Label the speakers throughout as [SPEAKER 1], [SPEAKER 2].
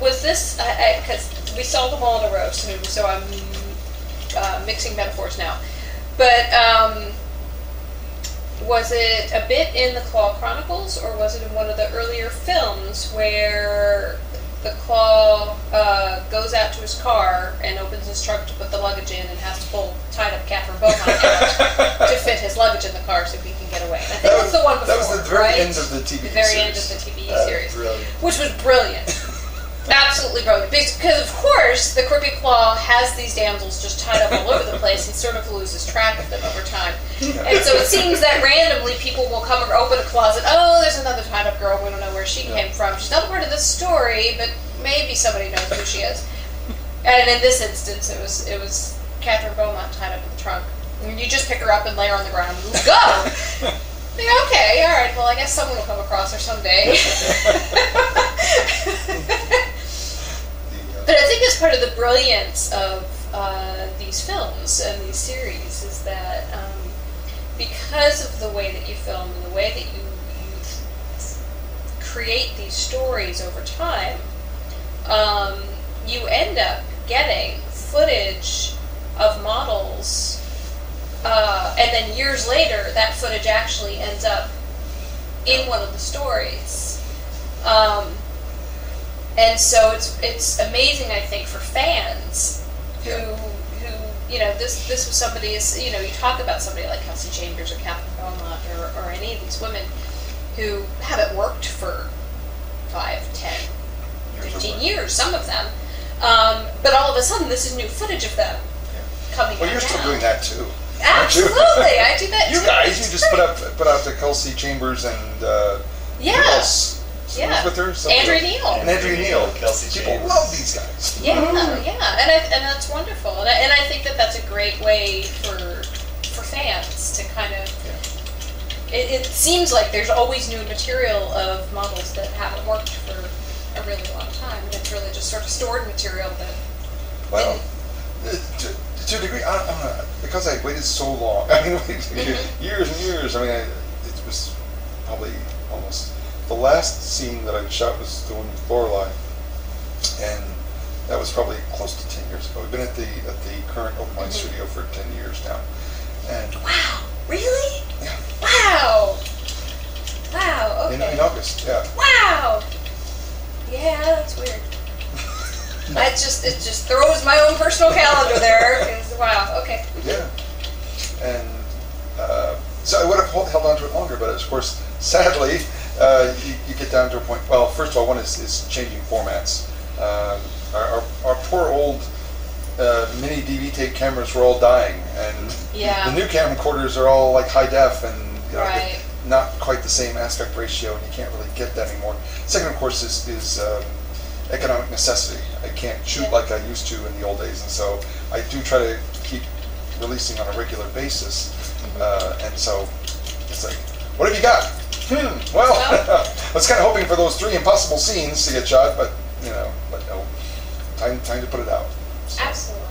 [SPEAKER 1] was this, because we saw them all in a row, so I'm mixing metaphors now. But was it a bit in the Claw Chronicles, or was it in one of the earlier films where the Claw goes out to his car and opens his trunk to put the luggage in and has to pull tied up Catherine Beaumont out to fit his luggage in the car so he can get away? And I think that's the one before,
[SPEAKER 2] that was the very end of the TV series.
[SPEAKER 1] The very end of the TV series.
[SPEAKER 2] Brilliant.
[SPEAKER 1] Which was brilliant. Absolutely brilliant. Because, of course, the Crooked Claw has these damsels just tied up all over the place and sort of loses track of them over time. And so it seems that randomly people will come or open a closet. Oh, there's another tied up girl. We don't know where she came from. She's not part of this story, but maybe somebody knows who she is. And in this instance, it was Catherine Beaumont tied up in the trunk. And you just pick her up and lay her on the ground and go! Okay, all right. Well, I guess someone will come across her someday. But I think that's part of the brilliance of these films and these series is that because of the way that you film and the way that you create these stories over time, you end up getting footage of models. And then years later, that footage actually ends up in one of the stories. And so it's amazing, I think, for fans who this was somebody, you talk about somebody like Kelsey Chambers or Catherine Beaumont or any of these women who haven't worked for 5, 10, 15 years, some of them. But all of a sudden, this is new footage of them coming out.
[SPEAKER 2] Well, you're still doing that, too.
[SPEAKER 1] Absolutely, I do that too.
[SPEAKER 2] You guys, you just put out the Kelsey Chambers and who else?
[SPEAKER 1] Yeah,
[SPEAKER 2] with her?
[SPEAKER 1] Andrea Neal.
[SPEAKER 2] And Andrea Neal.
[SPEAKER 3] Kelsey
[SPEAKER 2] People
[SPEAKER 3] Chambers.
[SPEAKER 2] love these guys.
[SPEAKER 1] Yeah, and that's wonderful, and I think that's a great way for fans to kind of. Yeah. It seems like there's always new material of models that haven't worked for a really long time, and it's really just sort of stored material that.
[SPEAKER 2] Well, to a degree, I don't know, because I waited so long. I mean, years and years. I mean, it was probably almost. The last scene that I shot was the one with Lorelei, and that was probably close to 10 years ago. We've been at the current Open Mind studio for 10 years now. And
[SPEAKER 1] wow, really?
[SPEAKER 2] Yeah.
[SPEAKER 1] Wow. Okay.
[SPEAKER 2] In August, yeah.
[SPEAKER 1] Wow. Yeah, that's weird. it just throws my own personal calendar there. Wow. Okay.
[SPEAKER 2] Yeah. And so I would have held on to it longer, but of course, sadly. You get down to a point. Well, first of all, one is changing formats. Our poor old mini DV tape cameras were all dying, and the new camcorders are all like high def and not quite the same aspect ratio, and you can't really get that anymore. Second, of course, is economic necessity. I can't shoot like I used to in the old days, and so I do try to keep releasing on a regular basis. And so it's like, what have you got? Well, I was kind of hoping for those 3 impossible scenes to get shot, but no, time to put it out.
[SPEAKER 1] So. Absolutely.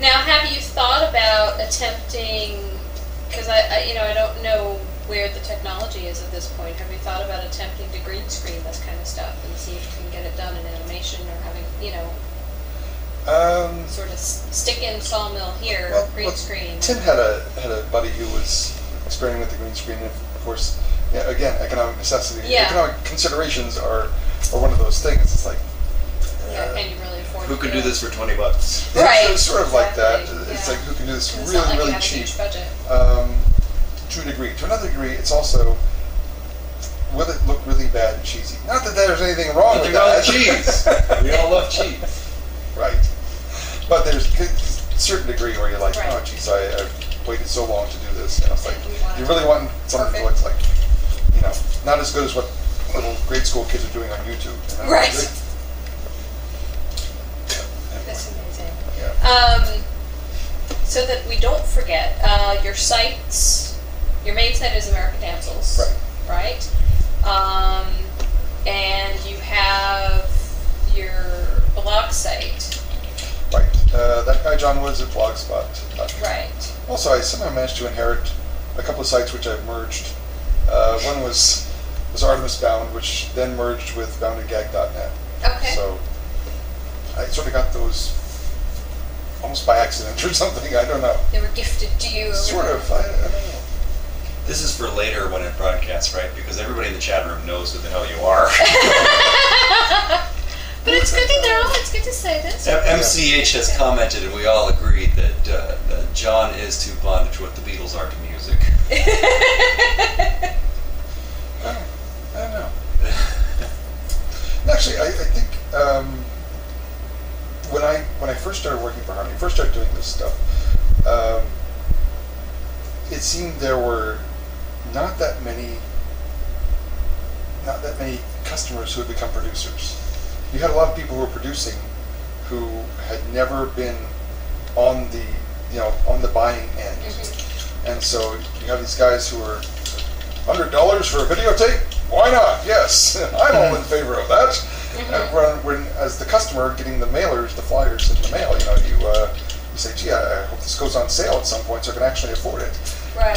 [SPEAKER 1] Now, have you thought about attempting? Because I don't know where the technology is at this point. Have you thought about attempting to green screen this kind of stuff and see if you can get it done in animation, or having sort of stick in sawmill here, green screen?
[SPEAKER 2] Tim had a buddy who was experimenting with the green screen, and of course. Yeah, again, economic necessity.
[SPEAKER 1] Yeah.
[SPEAKER 2] Economic considerations are one of those things. It's like,
[SPEAKER 1] can you really afford?
[SPEAKER 3] Who can
[SPEAKER 1] do
[SPEAKER 3] this for $20?
[SPEAKER 1] Right.
[SPEAKER 2] It's sort of like that. It's like, who can do this really cheap?
[SPEAKER 1] Budget.
[SPEAKER 2] To a degree. To another degree, it's also, will it look really bad and cheesy? Not that there's anything wrong with that.
[SPEAKER 3] Cheese. We all love cheese.
[SPEAKER 2] Right. But there's a certain degree where you're like, oh, geez, I've waited so long to do this. It's like, you really want something that looks like. Not as good as what little grade school kids are doing on YouTube.
[SPEAKER 1] Right. That's amazing. Yeah. So that we don't forget, your sites, your main site is American Damsels. Right. And you have your blog site.
[SPEAKER 2] Right. That guy Jon Woods at Blogspot.
[SPEAKER 1] Right.
[SPEAKER 2] Also, I somehow managed to inherit a couple of sites which I've merged. One was Artemis Bound, which then merged with boundandgag.net.
[SPEAKER 1] Okay.
[SPEAKER 2] So I sort of got those almost by accident or something. I don't know.
[SPEAKER 1] They were gifted to you.
[SPEAKER 2] Sort of. I don't know.
[SPEAKER 3] This is for later when it broadcasts, right? Because everybody in the chat room knows who the hell you are.
[SPEAKER 1] But it's good to know. It's good to say this.
[SPEAKER 3] MCH has commented, and we all agreed that Jon is to Bondage what the Beatles are to music.
[SPEAKER 2] I don't know. Actually, I think when I first started working for Harmony, first started doing this stuff, it seemed there were not that many customers who had become producers. You had a lot of people who were producing who had never been on the buying end. Mm-hmm. And so you have these guys who are $100 for a videotape? Why not? Yes, I'm all in favor of that. Mm-hmm. When as the customer getting the mailers, the flyers in the mail, you say, gee, I hope this goes on sale at some point so I can actually afford it.
[SPEAKER 1] Right.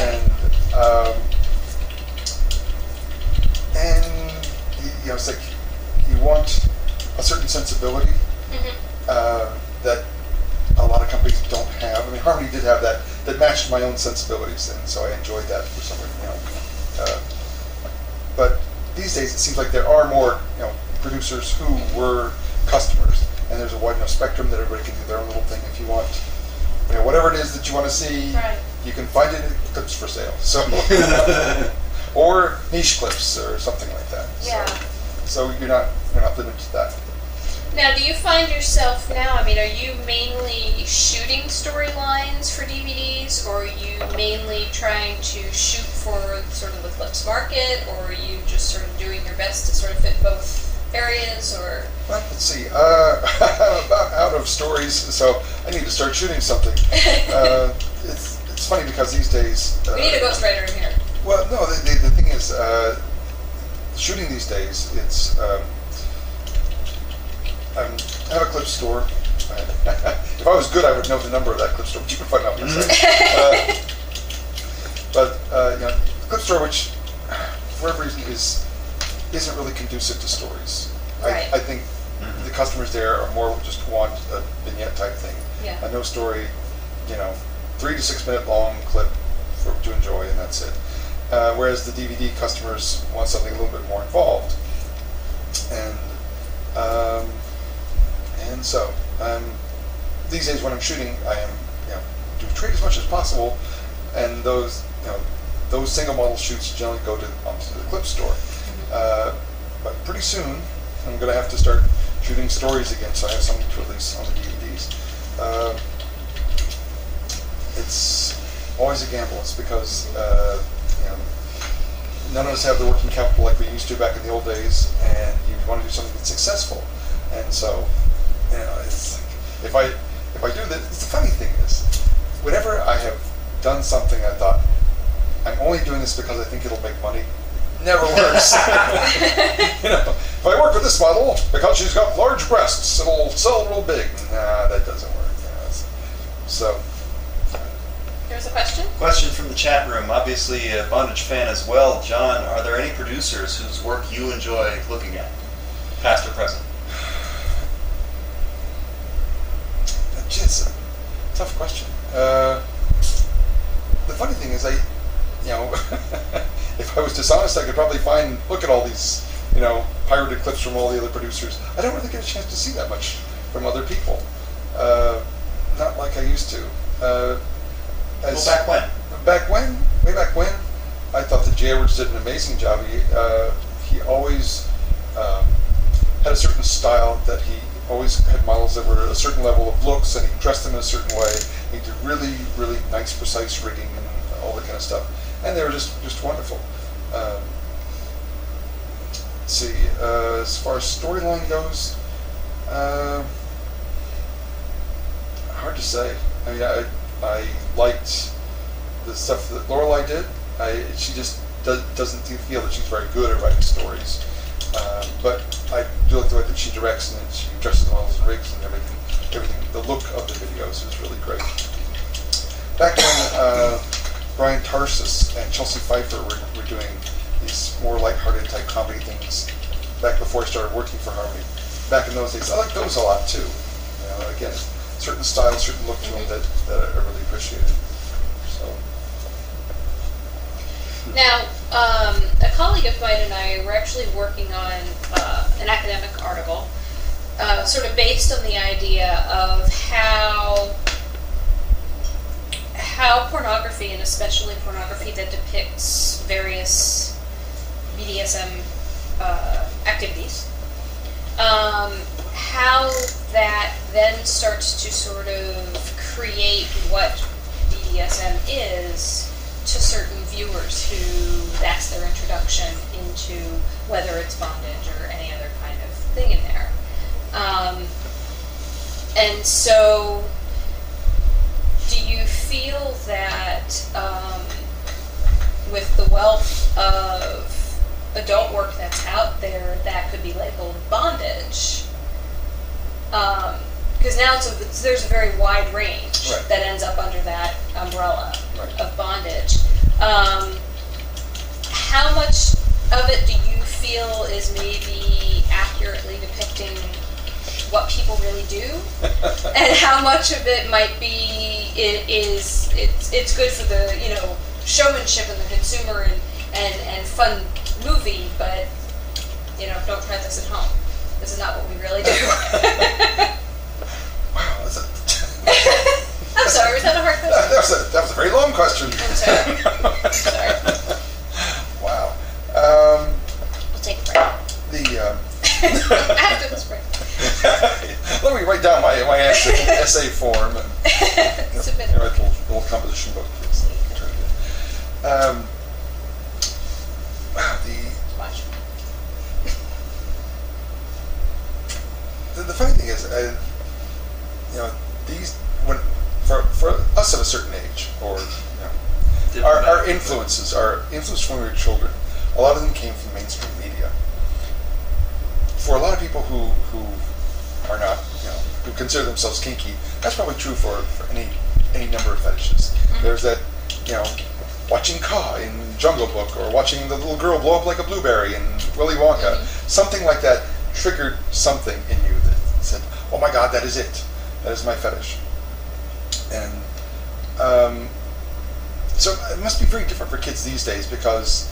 [SPEAKER 2] And it's like you want a certain sensibility that a lot of companies don't have. I mean, Harmony did have that matched my own sensibilities, and so I enjoyed that for some reason. But these days, it seems like there are more producers who were customers, and there's a wide enough spectrum that everybody can do their own little thing. If you want, whatever it is that you want to see,
[SPEAKER 1] right.
[SPEAKER 2] You can find it in clips for sale. So, or niche clips or something like that.
[SPEAKER 1] Yeah.
[SPEAKER 2] So you're not limited to that.
[SPEAKER 1] Now, do you find yourself now, are you mainly shooting storylines for DVDs, or are you mainly trying to shoot for sort of the clips market, or are you just sort of doing your best to sort of fit both areas, or?
[SPEAKER 2] Well, let's see. I'm about out of stories, so I need to start shooting something. It's funny because these days...
[SPEAKER 1] we need a ghostwriter in here.
[SPEAKER 2] Well, no, the thing is, shooting these days, it's... I have a clip store. If I was good, I would know the number of that clip store, but you can find out myself. But the clip store, which for whatever reason isn't really conducive to stories.
[SPEAKER 1] Right.
[SPEAKER 2] I think the customers there are more just want a vignette type thing.
[SPEAKER 1] Yeah.
[SPEAKER 2] A no story, 3 to 6 minute long clip to enjoy, and that's it. Whereas the DVD customers want something a little bit more involved. And so these days when I'm shooting, I am do trade as much as possible, and those single model shoots generally go onto the clip store. But pretty soon I'm going to have to start shooting stories again, so I have something to release on the DVDs. It's always a gamble. It's because none of us have the working capital like we used to back in the old days, and you want to do something that's successful. And so, it's like, if I do this, the funny thing is, whenever I have done something I thought, I'm only doing this because I think it'll make money, never works. If I work with this model because she's got large breasts, it'll sell real big. Nah, that doesn't work. So.
[SPEAKER 1] There's a question?
[SPEAKER 3] Question from the chat room. Obviously a Bondage fan as well. Jon, are there any producers whose work you enjoy looking at, past or present?
[SPEAKER 2] It's a tough question. The funny thing is, if I was dishonest, I could probably look at all these, pirated clips from all the other producers. I don't really get a chance to see that much from other people. Not like I used to.
[SPEAKER 3] Back when?
[SPEAKER 2] Way back when, I thought that J. Edwards did an amazing job. He always had a certain style that he always had models that were a certain level of looks, and he dressed them in a certain way. He did really, really nice, precise rigging and all that kind of stuff, and they were just wonderful. Let's see, as far as storyline goes, hard to say. I liked the stuff that Lorelei did. She just doesn't feel that she's very good at writing stories. But I do like the way that she directs and that she dresses the models and rigs and everything. The look of the videos is really great. Back when Brian Tarsus and Chelsea Pfeiffer were doing these more lighthearted type comedy things, back before I started working for Harmony, back in those days. I like those a lot too. Again, certain style, certain look to them that I really appreciated. So.
[SPEAKER 1] Now, a colleague of mine and I were actually working on an academic article, sort of based on the idea of how pornography, and especially pornography that depicts various BDSM activities, how that then starts to sort of create what BDSM is to certain viewers who that's their introduction into whether it's bondage or any other kind of thing in there. And so do you feel that with the wealth of adult work that's out there that could be labeled bondage, because now there's a very wide range that ends up under that umbrella of bondage. How much of it do you feel is maybe accurately depicting what people really do, and how much of it might be it's good for the showmanship and the consumer and fun movie, but don't try this at home. This is not what we really do.
[SPEAKER 2] Wow, that's
[SPEAKER 1] I'm sorry, was that a hard question?
[SPEAKER 2] that was a very long question.
[SPEAKER 1] I'm sorry.
[SPEAKER 2] Wow.
[SPEAKER 1] We'll take a break. After this break.
[SPEAKER 2] Let me write down my answer in essay form and
[SPEAKER 1] Submit
[SPEAKER 2] write a little composition book. Wow,
[SPEAKER 1] Watch.
[SPEAKER 2] the funny thing is, for us of a certain age, or our influences when we were children, a lot of them came from mainstream media. For a lot of people who are not, who consider themselves kinky, that's probably true for any number of fetishes. Mm-hmm. There's that, watching Ka in Jungle Book, or watching the little girl blow up like a blueberry in Willy Wonka. Mm-hmm. Something like that triggered something in you that said, "Oh my God, that is it. That is my fetish." And so it must be very different for kids these days, because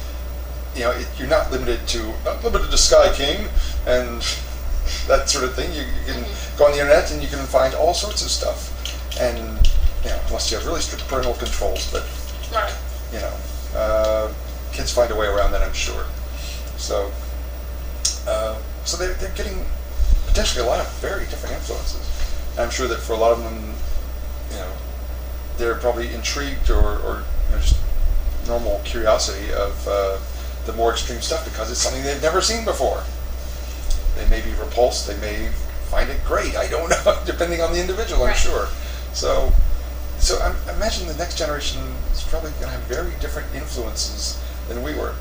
[SPEAKER 2] you're not limited to Sky King and that sort of thing. You can go on the internet and you can find all sorts of stuff, and unless you have really strict parental controls, but kids find a way around that, I'm sure. So they're getting potentially a lot of very different influences. And I'm sure that for a lot of them, they're probably intrigued or just normal curiosity of the more extreme stuff, because it's something they've never seen before. They may be repulsed, they may find it great, I don't know, depending on the individual, I'm sure. So I imagine the next generation is probably going to have very different influences than we were.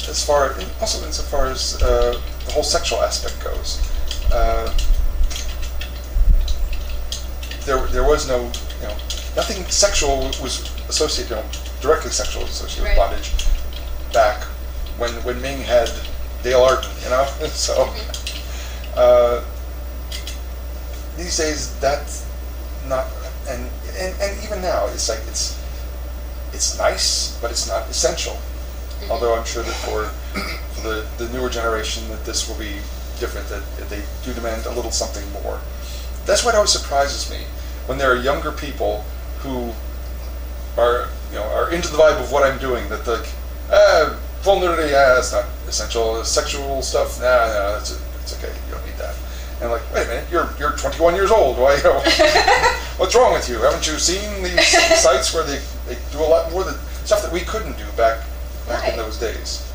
[SPEAKER 2] Insofar as the whole sexual aspect goes. There was no, nothing sexual was associated, directly sexual was associated with bondage back when Ming had Dale Arden, so these days that's not, and even now it's like it's nice, but it's not essential. Mm-hmm. Although I'm sure that for the newer generation that this will be different, that they do demand a little something more. That's what always surprises me, when there are younger people who are into the vibe of what I'm doing, that full nudity, it's not essential. Sexual stuff, no, it's okay. You don't need that. And I'm like, wait a minute, you're 21 years old. Why? What's wrong with you? Haven't you seen these sites where they do a lot more the stuff that we couldn't do back in those days?